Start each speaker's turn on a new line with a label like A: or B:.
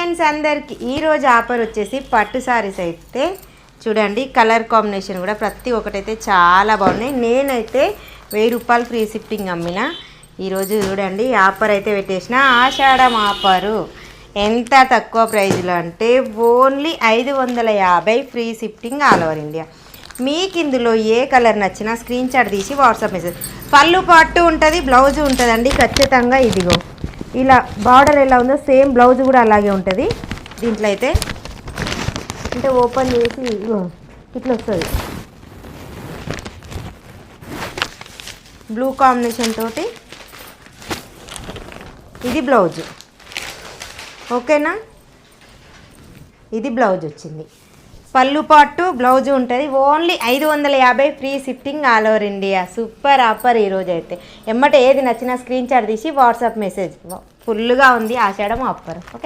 A: Friends అందరికి ఈరోజు offer వచ్చేసి పట్టు సారీస్ అయితే చూడండి, కలర్ కాంబినేషన్ కూడా ప్రతి ఒక్కటైతే చాలా బాగున్నాయి. నేనైతే 1000 రూపాయలు ఫ్రీ షిప్పింగ్ అమ్మిన. ఈరోజు చూడండి ఆఫర్ అయితే పెట్టేసిన. ఆషాఢం ఆఫరు ఎంత తక్కువ ప్రైజ్లో అంటే only 550 free shipping all over India. మీకు ఇందులో ఏ కలర్ నచ్చినా స్క్రీన్ షాట్ తీసి వాట్సాప్ మెసేజ్. పళ్ళు పట్టు ఉంటుంది, బ్లౌజ్ ఉంటుందండి ఖచ్చితంగా. ఇదిగో ఇలా బార్డర్ ఎలా ఉందో సేమ్ బ్లౌజ్ కూడా అలాగే ఉంటుంది. దీంట్లో అయితే అంటే ఓపెన్ చేసి ఇట్లా వస్తుంది, బ్లూ కాంబినేషన్ తోటి. ఇది బ్లౌజ్, ఓకేనా? ఇది బ్లౌజ్ వచ్చింది, పళ్ళు పట్టు బ్లౌజ్ ఉంటుంది. Only 550 free shipping all over India. Super offer ఈరోజు అయితే. ఎమ్మటే ఏది నచ్చినా స్క్రీన్ షాట్ తీసి వాట్సాప్ మెసేజ్. ఫుల్గా ఉంది ఆషాఢం ఆఫర్. ఓకే.